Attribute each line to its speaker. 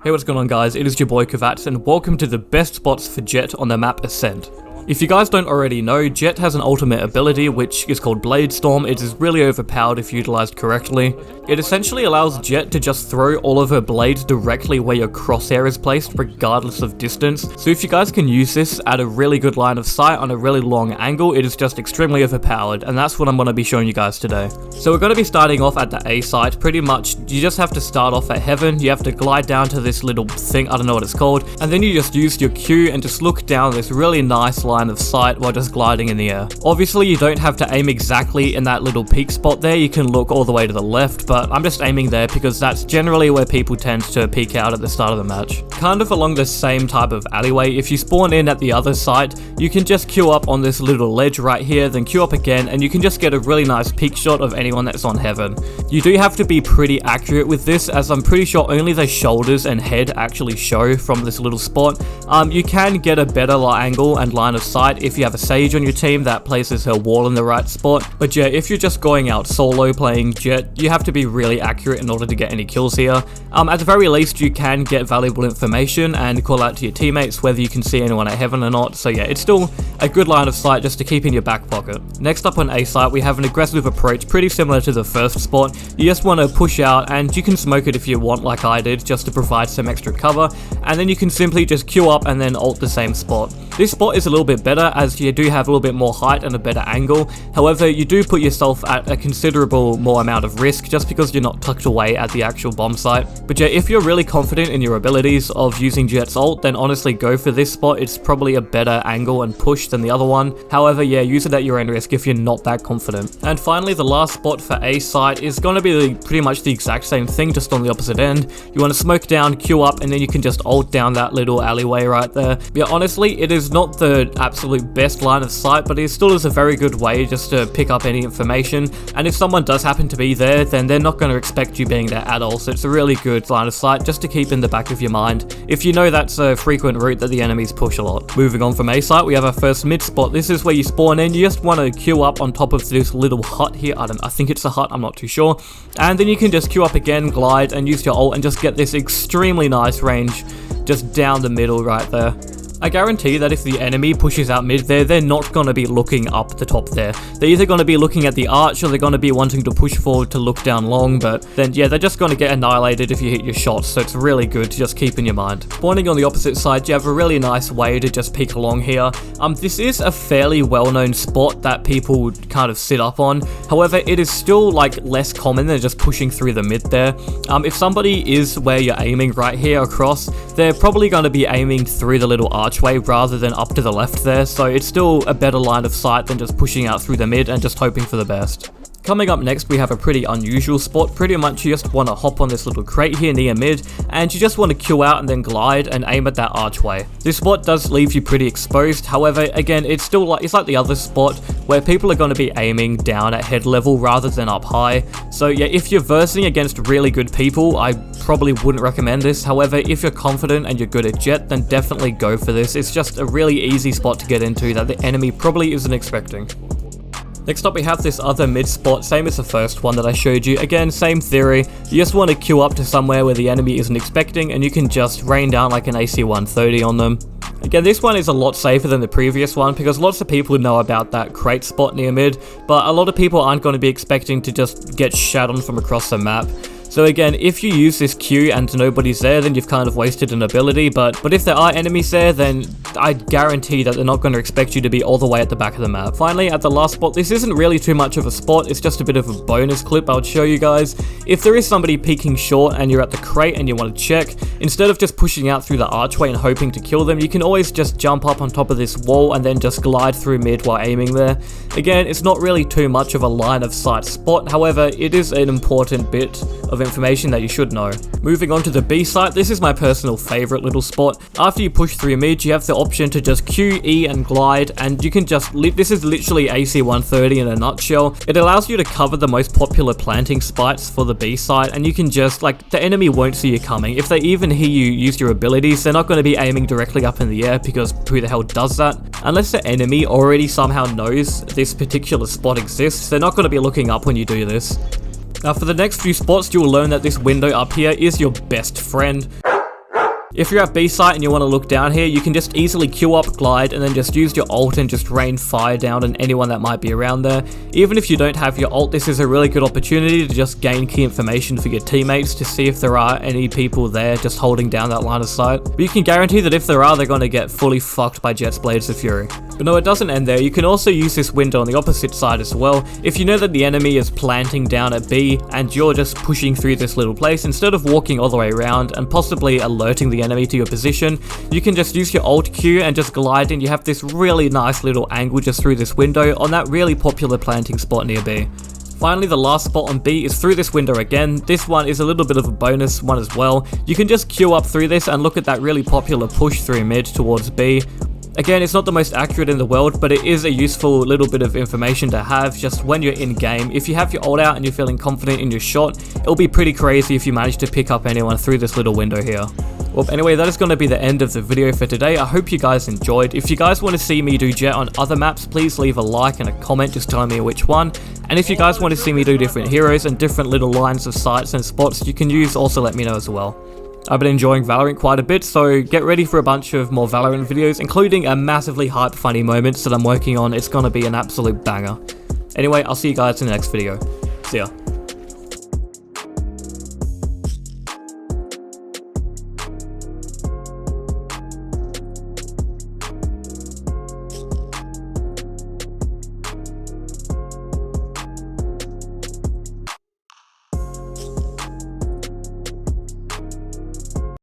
Speaker 1: Hey, what's going on guys, it is your boy Kavats and welcome to the best spots for Jett on the map Ascent. If you guys don't already know, Jett has an ultimate ability which is called Blade Storm. It is really overpowered if utilized correctly. It essentially allows Jett to just throw all of her blades directly where your crosshair is placed regardless of distance. So if you guys can use this at a really good line of sight on a really long angle, it is just extremely overpowered, and that's what I'm going to be showing you guys today. So we're going to be starting off at the A site. Pretty much you just have to start off at Heaven, you have to glide down to this little thing, I don't know what it's called, and then you just use your Q and just look down this really nice line of sight while just gliding in the air. Obviously you don't have to aim exactly in that little peak spot there, you can look all the way to the left, but I'm just aiming there because that's generally where people tend to peek out at the start of the match. Kind of along the same type of alleyway, if you spawn in at the other site, you can just queue up on this little ledge right here, then queue up again, and you can just get a really nice peek shot of anyone that's on Heaven. You do have to be pretty accurate with this, as I'm pretty sure only the shoulders and head actually show from this little spot. You can get a better angle and line of sight if you have a Sage on your team that places her wall in the right spot. But yeah, if you're just going out solo playing Jett, you have to be really accurate in order to get any kills here. At the very least, you can get valuable information and call out to your teammates whether you can see anyone at Heaven or not. So yeah, it's still a good line of sight just to keep in your back pocket. Next up on A site, we have an aggressive approach pretty similar to the first spot. You just want to push out, and you can smoke it if you want like I did, just to provide some extra cover, and then you can simply just queue up and then ult the same spot. This spot is a little bit better as you do have a little bit more height and a better angle. However, you do put yourself at a considerable more amount of risk just because you're not tucked away at the actual bomb site. But yeah, if you're really confident in your abilities of using Jett's ult, then honestly go for this spot. It's probably a better angle and push than the other one. However, yeah, use it at your own risk if you're not that confident. And finally, the last spot for A site is going to be pretty much the exact same thing, just on the opposite end. You want to smoke down, queue up, and then you can just ult down that little alleyway right there. Yeah, honestly, it is not the absolute best line of sight, but it still is a very good way just to pick up any information. And if someone does happen to be there, then they're not going to expect you being there at all. So it's a really good line of sight just to keep in the back of your mind if you know that's a frequent route that the enemies push a lot. Moving on from A site, we have our first mid spot. This is where you spawn in. You just want to queue up on top of this little hut here. I think it's a hut, I'm not too sure. And then you can just queue up again, glide, and use your ult and just get this extremely nice range just down the middle right there. I guarantee that if the enemy pushes out mid there, they're not going to be looking up the top there. They're either going to be looking at the arch or they're going to be wanting to push forward to look down long, but then yeah, they're just going to get annihilated if you hit your shots, so it's really good to just keep in your mind. Spawning on the opposite side, you have a really nice way to just peek along here. This is a fairly well-known spot that people kind of sit up on. However, it is still like less common than just pushing through the mid there. If somebody is where you're aiming right here across, they're probably going to be aiming through the little archway rather than up to the left there, so it's still a better line of sight than just pushing out through the mid and just hoping for the best. Coming up next, we have a pretty unusual spot. Pretty much you just want to hop on this little crate here near mid, and you just want to queue out and then glide and aim at that archway. This spot does leave you pretty exposed. However, again, it's like the other spot where people are going to be aiming down at head level rather than up high. So yeah, if you're versing against really good people, I probably wouldn't recommend this. However, if you're confident and you're good at Jett, then definitely go for this. It's just a really easy spot to get into that the enemy probably isn't expecting. Next up, we have this other mid spot, same as the first one that I showed you. Again, same theory. You just want to queue up to somewhere where the enemy isn't expecting, and you can just rain down like an AC-130 on them. Again, this one is a lot safer than the previous one because lots of people know about that crate spot near mid, but a lot of people aren't going to be expecting to just get shat on from across the map. So again, if you use this Q and nobody's there, then you've kind of wasted an ability, but if there are enemies there, then I guarantee that they're not going to expect you to be all the way at the back of the map. Finally, at the last spot, this isn't really too much of a spot, it's just a bit of a bonus clip I would show you guys. If there is somebody peeking short and you're at the crate and you want to check, instead of just pushing out through the archway and hoping to kill them, you can always just jump up on top of this wall and then just glide through mid while aiming there. Again, it's not really too much of a line of sight spot, however, it is an important bit of information that you should know. Moving on to the B site, this is my personal favorite little spot. After you push through mid, you have the option to just Q, E, and glide, and you can just, this is literally AC-130 in a nutshell. It allows you to cover the most popular planting spots for the B site, and you can just, the enemy won't see you coming. If they even hear you use your abilities, they're not going to be aiming directly up in the air because who the hell does that? Unless the enemy already somehow knows this particular spot exists, they're not going to be looking up when you do this. Now for the next few spots, you will learn that this window up here is your best friend. If you're at B site and you want to look down here, you can just easily queue up, glide, and then just use your ult and just rain fire down on anyone that might be around there. Even if you don't have your ult, this is a really good opportunity to just gain key information for your teammates to see if there are any people there just holding down that line of sight. But you can guarantee that if there are, they're going to get fully fucked by Jett's Blades of Fury. But no, it doesn't end there. You can also use this window on the opposite side as well. If you know that the enemy is planting down at B and you're just pushing through this little place, instead of walking all the way around and possibly alerting the enemy to your position, you can just use your ult Q and just glide in. You have this really nice little angle just through this window on that really popular planting spot near B. Finally, the last spot on B is through this window again. This one is a little bit of a bonus one as well. You can just queue up through this and look at that really popular push through mid towards B. Again, it's not the most accurate in the world, but it is a useful little bit of information to have just when you're in game. If you have your ult out and you're feeling confident in your shot, it'll be pretty crazy if you manage to pick up anyone through this little window here. Well, anyway, that is going to be the end of the video for today. I hope you guys enjoyed. If you guys want to see me do Jett on other maps, please leave a like and a comment just telling me which one. And if you guys want to see me do different heroes and different little lines of sights and spots you can use, also let me know as well. I've been enjoying Valorant quite a bit, so get ready for a bunch of more Valorant videos, including a massively hype funny moments that I'm working on. It's gonna be an absolute banger. Anyway, I'll see you guys in the next video. See ya.